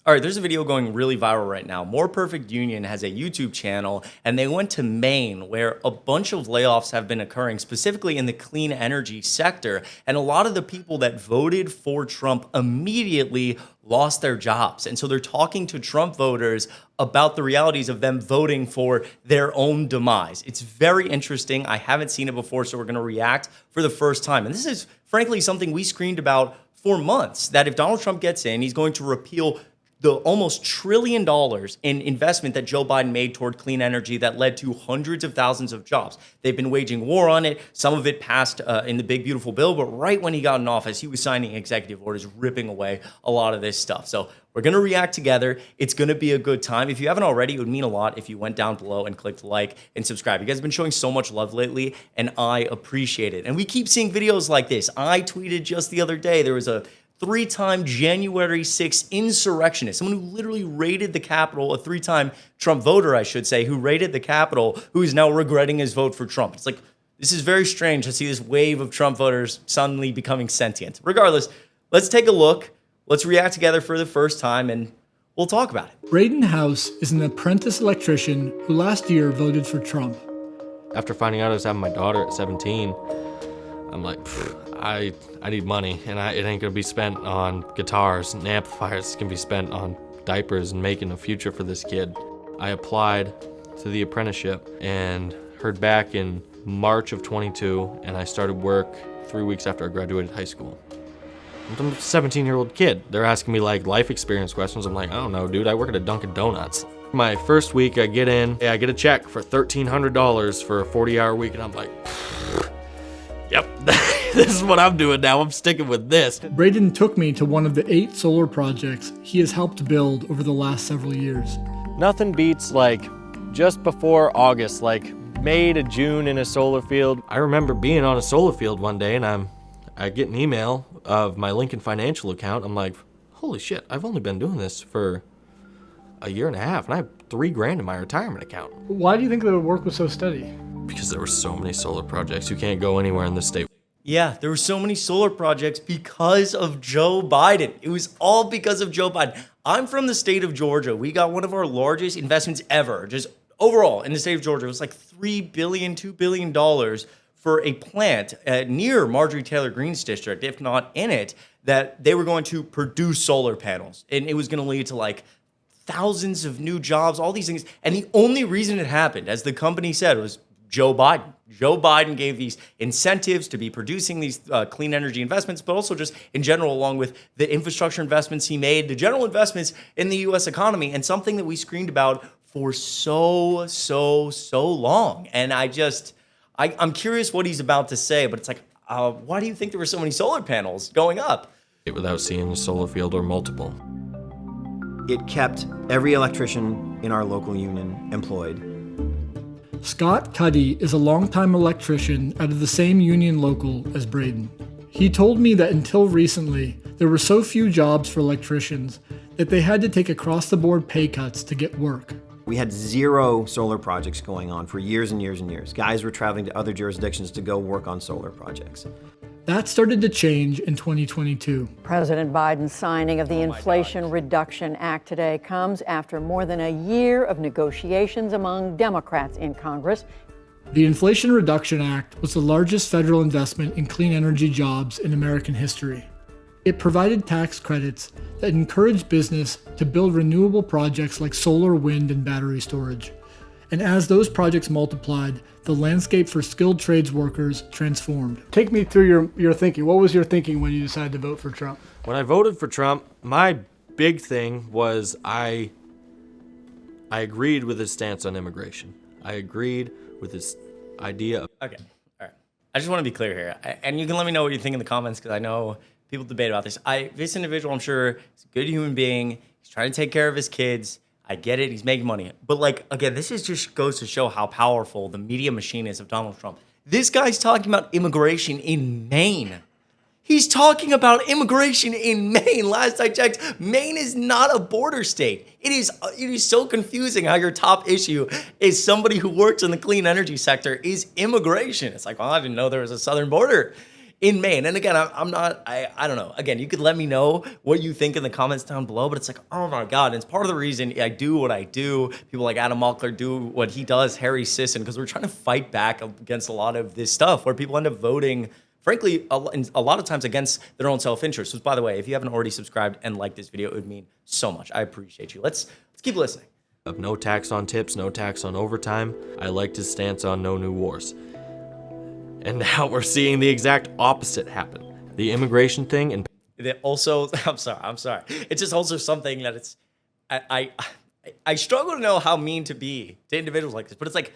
All right, there's a video going really viral right now. More Perfect Union has a YouTube channel, and they went to Maine, where a bunch of layoffs have been occurring, specifically in the clean energy sector. And a lot of the people that voted for Trump immediately lost their jobs. And so they're talking to Trump voters about the realities of them voting for their own demise. It's very interesting. I haven't seen it before, so we're going to react for the first time. And this is, frankly, something we screamed about for months, that if Donald Trump gets in, he's going to repeal the almost $1 trillion in investment that Joe Biden made toward clean energy that led to hundreds of thousands of jobs. They've been waging war on it. Some of it passed in the big, beautiful bill, but right when he got in office, he was signing executive orders, ripping away a lot of this stuff. So we're going to react together. It's going to be a good time. If you haven't already, it would mean a lot if you went down below and clicked like and subscribe. You guys have been showing so much love lately, and I appreciate it. And we keep seeing videos like this. I tweeted just the other day, there was a 3-time January 6th insurrectionist, someone who literally raided the Capitol, a 3-time Trump voter, I should say, who raided the Capitol, who is now regretting his vote for Trump. It's like, this is very strange to see this wave of Trump voters suddenly becoming sentient. Regardless, let's take a look. Let's react together for the first time, and we'll talk about it. Braden House is an apprentice electrician who last year voted for Trump. After finding out I was having my daughter at 17, I'm like, I need money, and it ain't gonna be spent on guitars and amplifiers. It's gonna be spent on diapers and making a future for this kid. I applied to the apprenticeship and heard back in March of 22, and I started work 3 weeks after I graduated high school. I'm a 17-year-old kid. They're asking me like life experience questions. I'm like, I don't know, dude. I work at a Dunkin' Donuts. My first week, I get in, I get a check for $1,300 for a 40-hour week, and I'm like, yep, this is what I'm doing now. I'm sticking with this. Braden took me to one of the 8 solar projects he has helped build over the last several years. Nothing beats like just before August, like May to June in a solar field. I remember being on a solar field one day, and I get an email of my Lincoln Financial account. I'm like, holy shit, I've only been doing this for a year and a half, and I have $3,000 in my retirement account. Why do you think the work was so steady? Because there were so many solar projects. You can't go anywhere in this state. Yeah, there were so many solar projects because of Joe Biden. It was all because of Joe Biden. I'm from the state of Georgia. We got one of our largest investments ever, just overall in the state of Georgia. It was like $3 billion, $2 billion for a plant near Marjorie Taylor Greene's district, if not in it, that they were going to produce solar panels. And it was going to lead to like thousands of new jobs, all these things. And the only reason it happened, as the company said, was Joe Biden. Joe Biden gave these incentives to be producing these clean energy investments, but also just in general, along with the infrastructure investments he made, the general investments in the U.S. economy, and something that we screamed about for so long. And I'm curious what he's about to say, but it's like, why do you think there were so many solar panels going up? Without seeing a solar field or multiple. It kept every electrician in our local union employed. Scott Cuddy is a longtime electrician out of the same union local as Braden. He told me that until recently, there were so few jobs for electricians that they had to take across-the-board pay cuts to get work. We had 0 solar projects going on for years and years and years. Guys were traveling to other jurisdictions to go work on solar projects. That started to change in 2022. President Biden's signing of the Inflation Reduction Act today comes after more than a year of negotiations among Democrats in Congress. The Inflation Reduction Act was the largest federal investment in clean energy jobs in American history. It provided tax credits that encouraged business to build renewable projects like solar, wind, and battery storage. And as those projects multiplied, the landscape for skilled trades workers transformed. Take me through your thinking. What was your thinking when you decided to vote for Trump? When I voted for Trump, my big thing was I agreed with his stance on immigration. I agreed with his idea of... Okay, all right. I just want to be clear here. And you can let me know what you think in the comments, because I know people debate about this. This individual, I'm sure, is a good human being. He's trying to take care of his kids. I get it. He's making money. But like, again, this is just goes to show how powerful the media machine is of Donald Trump. This guy's talking about immigration in Maine. He's talking about immigration in Maine. Last I checked, Maine is not a border state. It is so confusing how your top issue is somebody who works in the clean energy sector is immigration. It's like, well, I didn't know there was a southern border in Maine. And again, I'm not, I don't know. Again, you could let me know what you think in the comments down below, but it's like, oh my God. And it's part of the reason I do what I do. People like Adam Mockler do what he does, Harry Sisson, because we're trying to fight back against a lot of this stuff where people end up voting, frankly, a lot of times against their own self-interest. Which, by the way, if you haven't already subscribed and liked this video, it would mean so much. I appreciate you. Let's keep listening. Of no tax on tips, no tax on overtime. I liked his stance on no new wars. And now we're seeing the exact opposite happen. The immigration thing and Also, I'm sorry. It's just also something that it's, I struggle to know how mean to be to individuals like this, but it's like,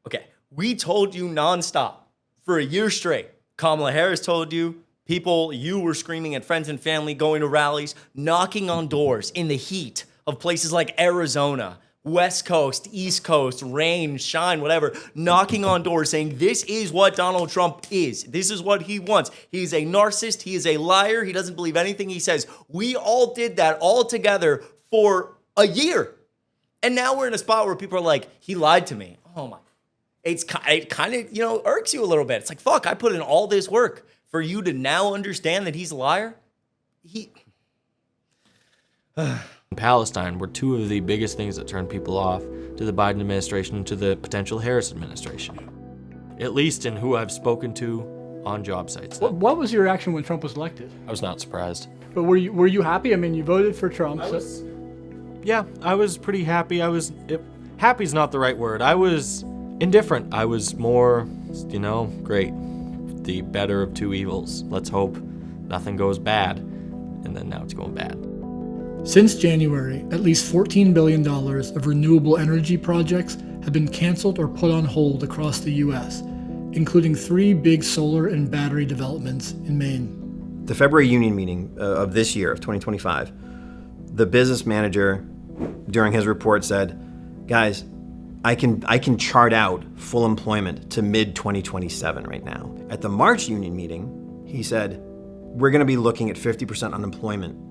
okay, we told you nonstop for a year straight. Kamala Harris told you, you were screaming at friends and family, going to rallies, knocking on doors in the heat of places like Arizona, West Coast, East Coast, rain, shine, whatever, knocking on doors saying this is what Donald Trump is. This is what he wants. He's a narcissist. He is a liar. He doesn't believe anything he says. We all did that all together for a year. And now we're in a spot where people are like, he lied to me. Oh my. It kind of, irks you a little bit. It's like, fuck, I put in all this work for you to now understand that he's a liar? Palestine were two of the biggest things that turned people off to the Biden administration and to the potential Harris administration. At least in who I've spoken to on job sites. What was your reaction when Trump was elected? I was not surprised. But were you happy? I mean, you voted for Trump. Yeah, I was pretty happy. Happy's not the right word. I was indifferent. I was more, great. The better of two evils. Let's hope nothing goes bad. And then now it's going bad. Since January, at least $14 billion of renewable energy projects have been canceled or put on hold across the U.S., including 3 big solar and battery developments in Maine. The February union meeting of this year, of 2025, the business manager during his report said, guys, I can chart out full employment to mid-2027 right now. At the March union meeting, he said, we're going to be looking at 50% unemployment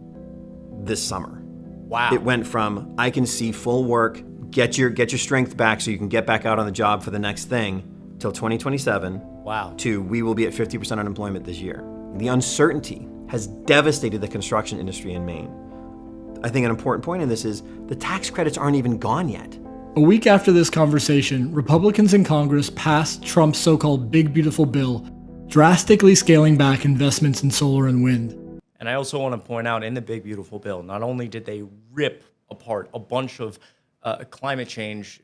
this summer. Wow. It went from, I can see full work, get your strength back so you can get back out on the job for the next thing, till 2027. Wow. To, we will be at 50% unemployment this year. The uncertainty has devastated the construction industry in Maine. I think an important point in this is the tax credits aren't even gone yet. A week after this conversation, Republicans in Congress passed Trump's so-called Big Beautiful Bill, drastically scaling back investments in solar and wind. And I also want to point out in the Big Beautiful Bill, not only did they rip apart a bunch of climate change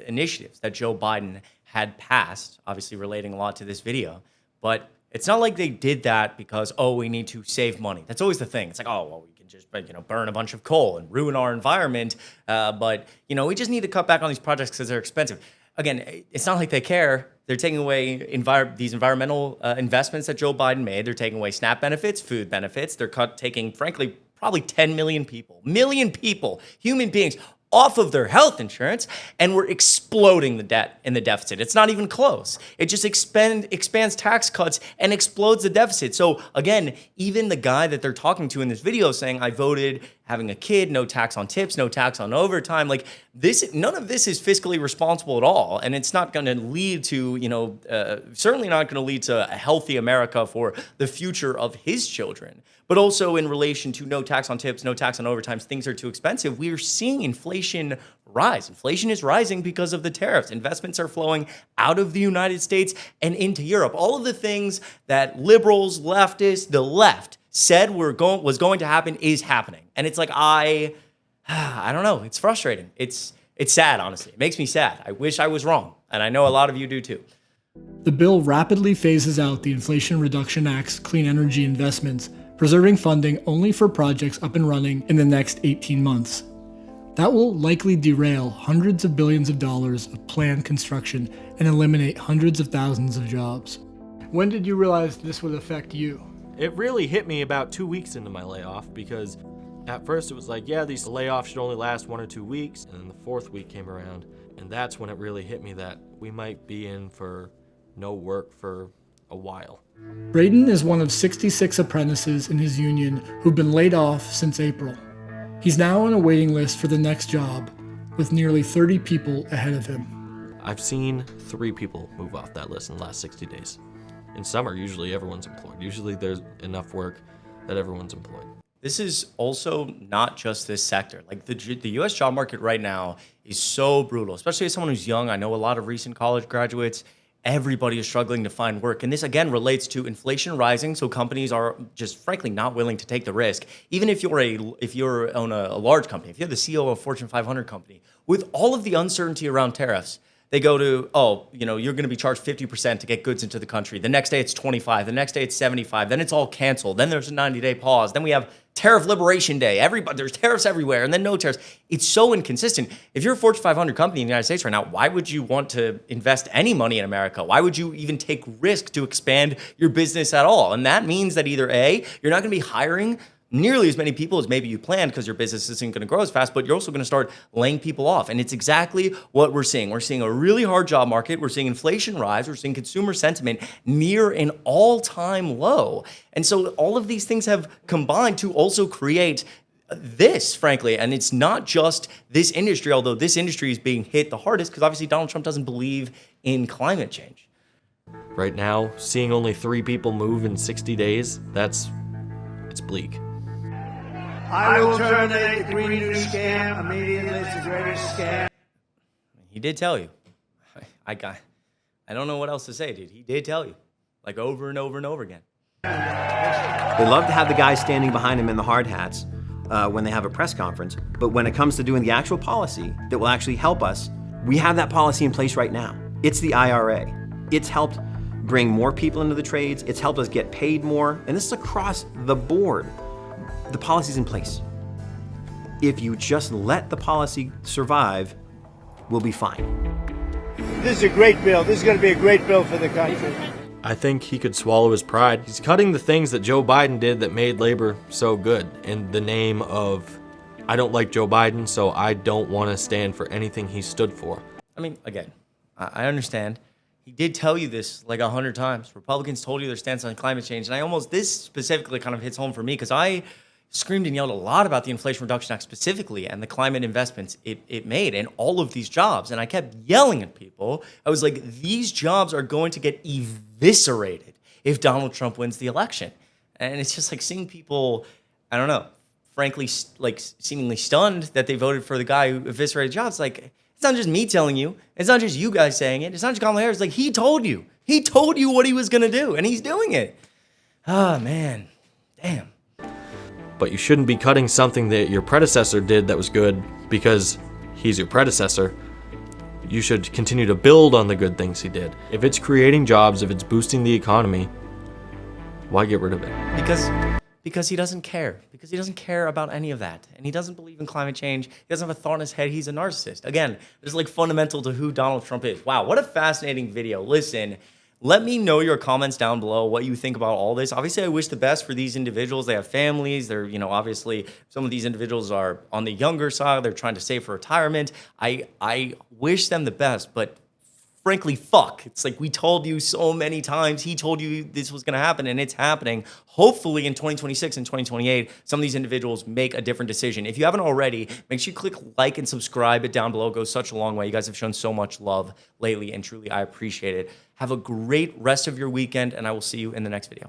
initiatives that Joe Biden had passed, obviously relating a lot to this video, but it's not like they did that because, we need to save money. That's always the thing. It's like, we can just burn a bunch of coal and ruin our environment, but we just need to cut back on these projects because they're expensive. Again, it's not like they care. They're taking away these environmental investments that Joe Biden made. They're taking away SNAP benefits, food benefits. They're taking, frankly, probably 10 million people, human beings, off of their health insurance, and we're exploding the debt and the deficit. It's not even close. It just expands tax cuts and explodes the deficit. So again, even the guy that they're talking to in this video saying, I voted having a kid, no tax on tips, no tax on overtime, like this, none of this is fiscally responsible at all. And it's not gonna lead to, certainly not gonna lead to a healthy America for the future of his children. But also in relation to no tax on tips, no tax on overtime, things are too expensive. We are seeing inflation rise. Inflation is rising because of the tariffs. Investments are flowing out of the United States and into Europe. All of the things that liberals, leftists, the left said was going to happen is happening. And it's like, I don't know. It's frustrating. It's sad, honestly. It makes me sad. I wish I was wrong. And I know a lot of you do too. The bill rapidly phases out the Inflation Reduction Act's clean energy investments, preserving funding only for projects up and running in the next 18 months. That will likely derail hundreds of billions of dollars of planned construction and eliminate hundreds of thousands of jobs. When did you realize this would affect you? It really hit me about 2 weeks into my layoff because at first it was like, yeah, these layoffs should only last 1 or 2 weeks. And then the 4th week came around, and that's when it really hit me that we might be in for no work for a while. Braden is one of 66 apprentices in his union who've been laid off since April. He's now on a waiting list for the next job, with nearly 30 people ahead of him. I've seen 3 people move off that list in the last 60 days. in summer, usually everyone's employed. Usually there's enough work that everyone's employed. This is also not just this sector. Like the U.S. job market right now is so brutal, especially as someone who's young. I know a lot of recent college graduates. Everybody is struggling to find work. And this, again, relates to inflation rising. So companies are just frankly not willing to take the risk. Even if you're on a large company, if you're the CEO of a Fortune 500 company, with all of the uncertainty around tariffs, they go to, you're going to be charged 50% to get goods into the country. The next day it's 25. The next day it's 75. Then it's all canceled. Then there's a 90-day pause. Then we have tariff liberation day. There's tariffs everywhere, and then no tariffs. It's so inconsistent. If you're a Fortune 500 company in the United States right now, why would you want to invest any money in America? Why would you even take risk to expand your business at all? And that means that either A, you're not going to be hiring nearly as many people as maybe you planned because your business isn't going to grow as fast, but you're also going to start laying people off. And it's exactly what we're seeing. We're seeing a really hard job market. We're seeing inflation rise. We're seeing consumer sentiment near an all-time low. And so all of these things have combined to also create this, frankly. And it's not just this industry, although this industry is being hit the hardest because obviously Donald Trump doesn't believe in climate change. Right now, seeing only 3 people move in 60 days, it's bleak. I will terminate the Green New scam immediately. It's the greatest scam. He did tell you. I don't know what else to say, dude. He did tell you, like over and over and over again. They love to have the guys standing behind them in the hard hats when they have a press conference, but when it comes to doing the actual policy that will actually help us, we have that policy in place right now. It's the IRA. It's helped bring more people into the trades. It's helped us get paid more, and this is across the board. The policy's in place. If you just let the policy survive, we'll be fine. This is a great bill. This is going to be a great bill for the country. I think he could swallow his pride. He's cutting the things that Joe Biden did that made labor so good in the name of, I don't like Joe Biden, so I don't want to stand for anything he stood for. I mean, again, I understand. He did tell you this like 100 times. Republicans told you their stance on climate change. And this specifically kind of hits home for me because I screamed and yelled a lot about the Inflation Reduction Act specifically and the climate investments it made and all of these jobs. And I kept yelling at people. I was like, these jobs are going to get eviscerated if Donald Trump wins the election. And it's just like seeing people, I don't know, frankly, like seemingly stunned that they voted for the guy who eviscerated jobs. Like, it's not just me telling you. It's not just you guys saying it. It's not just Kamala Harris. Like, he told you. He told you what he was going to do, and he's doing it. Ah, man. Damn. But you shouldn't be cutting something that your predecessor did that was good because he's your predecessor. You should continue to build on the good things he did. If it's creating jobs, if it's boosting the economy, why get rid of it? Because he doesn't care. Because he doesn't care about any of that. And he doesn't believe in climate change. He doesn't have a thought in his head. He's a narcissist. Again, this is like fundamental to who Donald Trump is. Wow, what a fascinating video. Listen, let me know your comments down below, what you think about all this. Obviously, I wish the best for these individuals. They have families. They're, obviously some of these individuals are on the younger side. They're trying to save for retirement. I wish them the best, but frankly, fuck. It's like we told you so many times. He told you this was going to happen, and it's happening. Hopefully in 2026 and 2028, some of these individuals make a different decision. If you haven't already, make sure you click like and subscribe. It down below goes such a long way. You guys have shown so much love lately, and truly, I appreciate it. Have a great rest of your weekend, and I will see you in the next video.